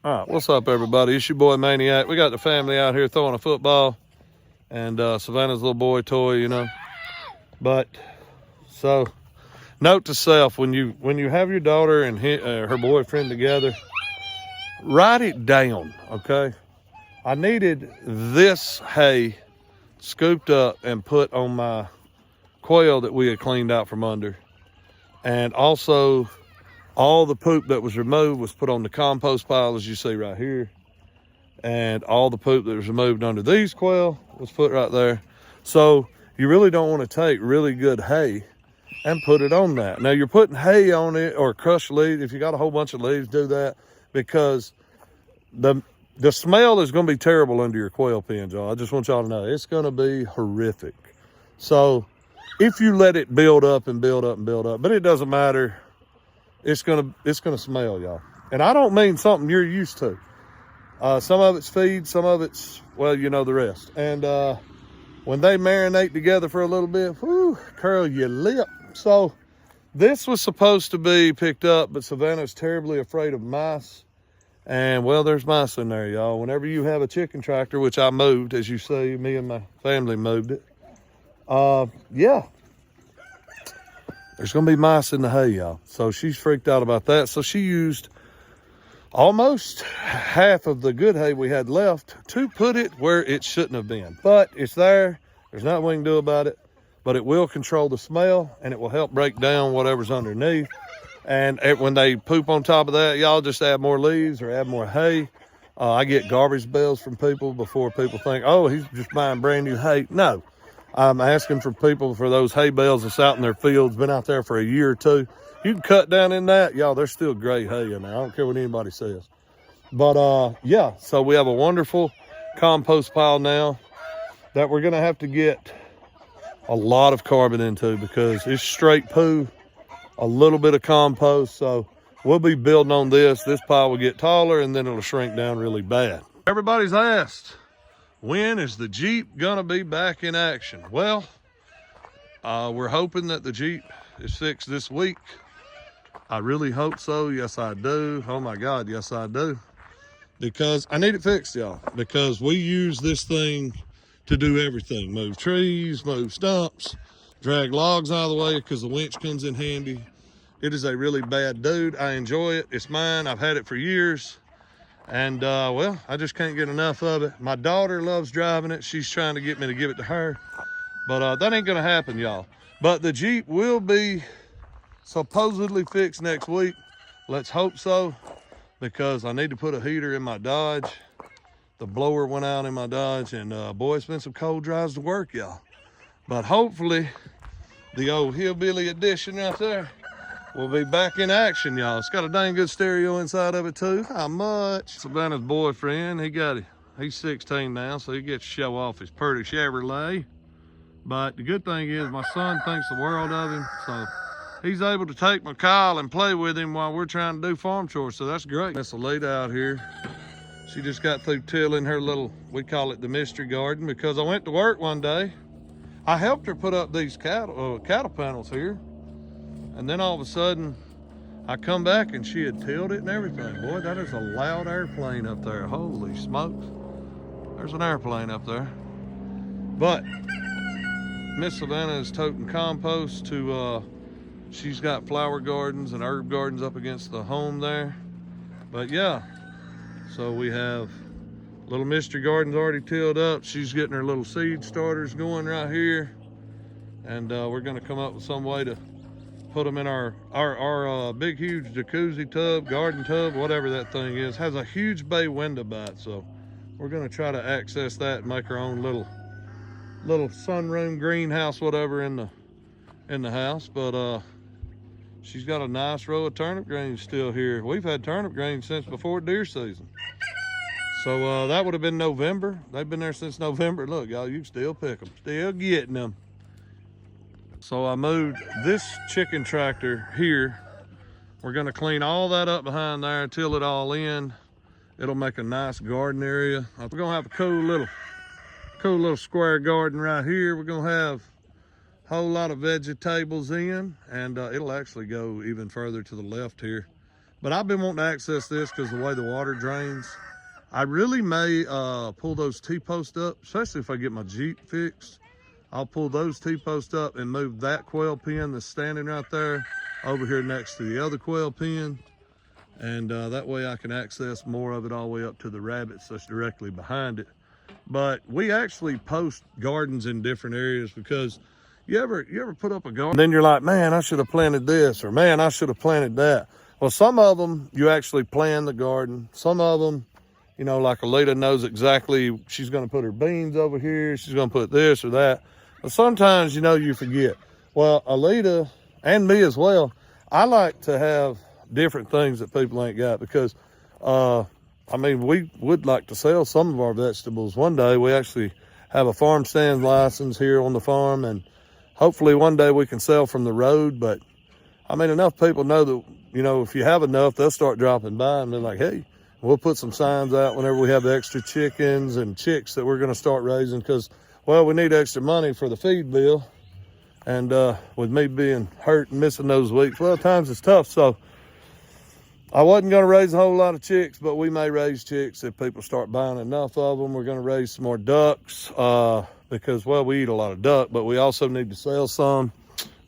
All right, what's up, everybody? It's your boy Maniac. We got the family out here throwing a football, and Savannah's little boy toy, you know. But so, note to self: when you have your daughter and her boyfriend together, write it down, okay? I needed this hay scooped up and put on my quail that we had cleaned out from under, and also all the poop that was removed was put on the compost pile, as you see right here. And all the poop that was removed under these quail was put right there. So you really don't want to take really good hay and put it on that. Now you're putting hay on it or crushed leaves. If you got a whole bunch of leaves, do that, because the smell is going to be terrible under your quail pens, y'all. I just want y'all to know it's going to be horrific. So if you let it build up and build up and build up, but it doesn't matter. It's gonna smell, y'all. And I don't mean something you're used to. Some of it's feed, some of it's, well, you know the rest. And when they marinate together for a little bit, whew, curl your lip. So this was supposed to be picked up, but Savannah's terribly afraid of mice. And well, there's mice in there, y'all. Whenever you have a chicken tractor, which I moved, as you see, me and my family moved it. Yeah. There's going to be mice in the hay, y'all. So she's freaked out about that. So she used almost half of the good hay we had left to put it where it shouldn't have been. But it's there. There's nothing we can do about it. But it will control the smell, and it will help break down whatever's underneath. And when they poop on top of that, y'all just add more leaves or add more hay. I get garbage bills from people before people think, oh, he's just buying brand new hay. No. I'm asking for people for those hay bales that's out in their fields, been out there for a year or two. You can cut down in that. Y'all, there's still great hay in there. I don't care what anybody says. But, yeah, so we have a wonderful compost pile now that we're going to have to get a lot of carbon into, because it's straight poo, a little bit of compost. So we'll be building on this. This pile will get taller, and then it'll shrink down really bad. Everybody's asked, when is the Jeep gonna be back in action? Well, we're hoping that the Jeep is fixed this week. I really hope so. Yes, I do. Oh my God, yes, I do. Because I need it fixed, y'all. Because we use this thing to do everything. Move trees, move stumps, drag logs out of the way because the winch comes in handy. It is a really bad dude. I enjoy it. It's mine. I've had it for years. And, well, I just can't get enough of it. My daughter loves driving it. She's trying to get me to give it to her. But that ain't going to happen, y'all. But the Jeep will be supposedly fixed next week. Let's hope so, because I need to put a heater in my Dodge. The blower went out in my Dodge, and, boy, it's been some cold drives to work, y'all. But hopefully, the old hillbilly edition right there will be back in action, y'all. It's got a dang good stereo inside of it too. How much? Savannah's boyfriend, he's 16 now, so he gets to show off his pretty Chevrolet. But the good thing is my son thinks the world of him, so he's able to take my Kyle and play with him while we're trying to do farm chores, so that's great. That's Alita out here. She just got through tilling her little, we call it the mystery garden, because I went to work one day. I helped her put up these cattle panels here. And then all of a sudden, I come back and she had tilled it and everything. Boy, that is a loud airplane up there. Holy smokes. There's an airplane up there. But Miss Savannah is toting compost to, she's got flower gardens and herb gardens up against the home there. But yeah, so we have little mystery gardens already tilled up. She's getting her little seed starters going right here. And we're gonna come up with some way to put them in our big, huge jacuzzi tub, garden tub, whatever that thing is. Has a huge bay window by it, so we're gonna try to access that and make our own little sunroom, greenhouse, whatever in the house. But she's got a nice row of turnip greens still here. We've had turnip greens since before deer season. So that would have been November. They've been there since November. Look, y'all, you can still pick them, still getting them. So I moved this chicken tractor here. We're gonna clean all that up behind there, till it all in. It'll make a nice garden area. We're gonna have a cool little square garden right here. We're gonna have a whole lot of vegetables in, and it'll actually go even further to the left here. But I've been wanting to access this because of the way the water drains. I really may pull those T-posts up, especially if I get my Jeep fixed. I'll pull those T-posts up and move that quail pen that's standing right there over here next to the other quail pen. And that way I can access more of it all the way up to the rabbits that's directly behind it. But we actually post gardens in different areas because you ever put up a garden, then you're like, man, I should have planted this, or man, I should have planted that. Well, some of them you actually plan the garden. Some of them, you know, like Alita knows exactly she's going to put her beans over here. She's going to put this or that. But sometimes, you know, you forget. Well, Alita and me as well, I like to have different things that people ain't got because, I mean, we would like to sell some of our vegetables one day. We actually have a farm stand license here on the farm, and hopefully one day we can sell from the road. But I mean, enough people know that, you know, if you have enough, they'll start dropping by and they're like, hey, we'll put some signs out whenever we have extra chickens and chicks that we're going to start raising because, well, we need extra money for the feed bill. And with me being hurt and missing those weeks, well, times it's tough. So I wasn't going to raise a whole lot of chicks, but we may raise chicks if people start buying enough of them. We're going to raise some more ducks because, well, we eat a lot of duck, but we also need to sell some.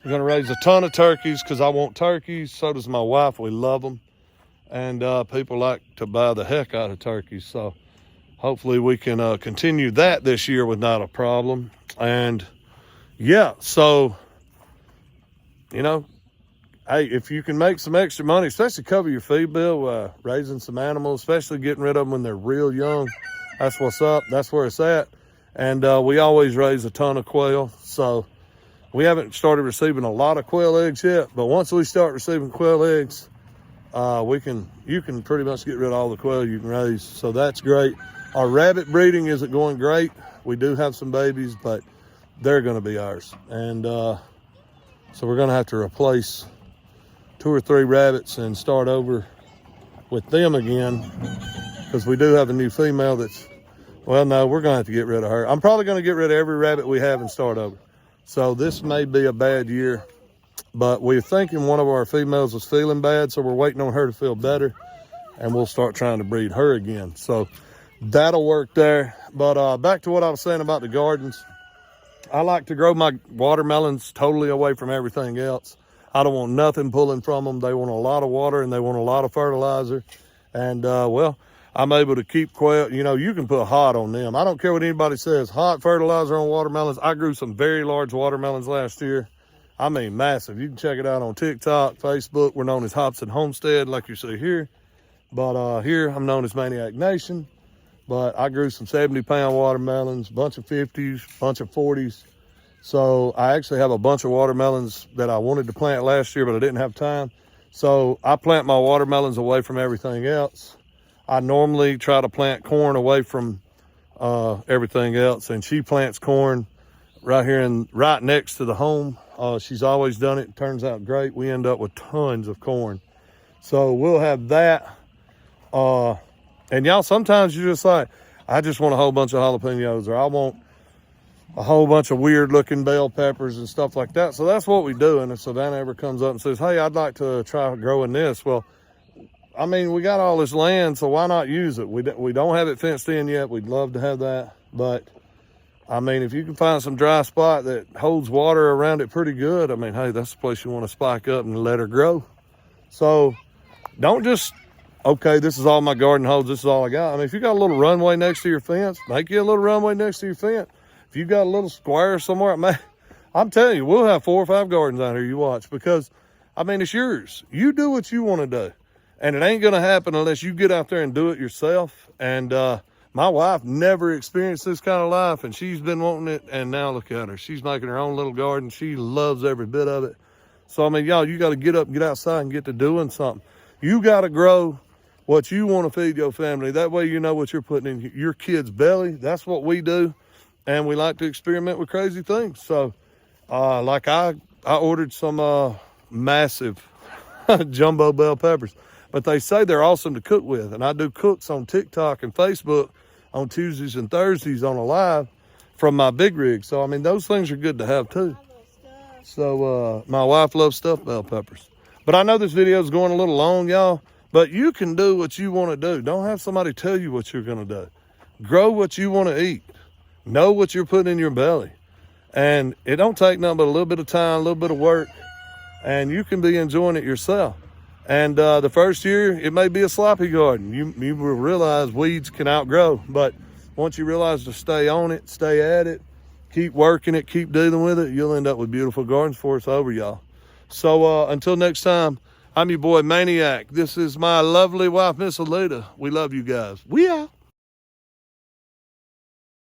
We're going to raise a ton of turkeys because I want turkeys. So does my wife. We love them. And people like to buy the heck out of turkeys. So hopefully we can continue that this year with not a problem. And yeah, so, you know, hey, if you can make some extra money, especially cover your feed bill, raising some animals, especially getting rid of them when they're real young, that's what's up. That's where it's at. And we always raise a ton of quail. So we haven't started receiving a lot of quail eggs yet, but once we start receiving quail eggs, you can pretty much get rid of all the quail you can raise. So that's great. Our rabbit breeding isn't going great. We do have some babies, but they're going to be ours. And so we're going to have to replace 2 or 3 rabbits and start over with them again because we do have a new female that's, well, no, we're going to have to get rid of her. I'm probably going to get rid of every rabbit we have and start over. So this may be a bad year, but we're thinking one of our females was feeling bad, so we're waiting on her to feel better, and we'll start trying to breed her again. So that'll work there. But back to what I was saying about the gardens. I like to grow my watermelons totally away from everything else. I don't want nothing pulling from them. They want a lot of water and they want a lot of fertilizer. And, well, I'm able to keep quail. You know, you can put hot on them. I don't care what anybody says. Hot fertilizer on watermelons. I grew some very large watermelons last year. I mean, massive. You can check it out on TikTok, Facebook. We're known as Hobson Homestead, like you see here. But here, I'm known as Maniac Nation. But I grew some 70-pound watermelons, bunch of 50s, bunch of 40s. So I actually have a bunch of watermelons that I wanted to plant last year, but I didn't have time. So I plant my watermelons away from everything else. I normally try to plant corn away from everything else. And she plants corn right here and right next to the home. She's always done it. It turns out great. We end up with tons of corn. So we'll have that. And y'all, sometimes you're just like, I just want a whole bunch of jalapenos, or I want a whole bunch of weird looking bell peppers and stuff like that. So that's what we do. And if Savannah ever comes up and says, hey, I'd like to try growing this. Well, I mean, we got all this land, so why not use it? We don't have it fenced in yet. We'd love to have that. But I mean, if you can find some dry spot that holds water around it pretty good, I mean, hey, that's the place you want to spike up and let her grow. So don't just, okay, this is all my garden holds, this is all I got. I mean, if you got a little runway next to your fence, make you a little runway next to your fence. If you got a little square somewhere, man, I'm telling you, we'll have 4 or 5 gardens out here, you watch, because, I mean, it's yours. You do what you want to do. And it ain't going to happen unless you get out there and do it yourself. And my wife never experienced this kind of life, and she's been wanting it, and now look at her. She's making her own little garden. She loves every bit of it. So, I mean, y'all, you got to get up, get outside, and get to doing something. You got to grow what you want to feed your family. That way you know what you're putting in your kid's belly. That's what we do. And we like to experiment with crazy things. So, like I ordered some massive jumbo bell peppers. But they say they're awesome to cook with. And I do cooks on TikTok and Facebook on Tuesdays and Thursdays on a live from my big rig. So, I mean, those things are good to have too. So, my wife loves stuffed bell peppers. But I know this video is going a little long, y'all. But you can do what you want to do. Don't have somebody tell you what you're going to do. Grow what you want to eat. Know what you're putting in your belly. And it don't take nothing but a little bit of time, a little bit of work, and you can be enjoying it yourself. And the first year, it may be a sloppy garden. You will realize weeds can outgrow. But once you realize to stay on it, stay at it, keep working it, keep dealing with it, you'll end up with beautiful gardens for us over, y'all. So until next time, I'm your boy Maniac. This is my lovely wife, Miss Alita. We love you guys. We out.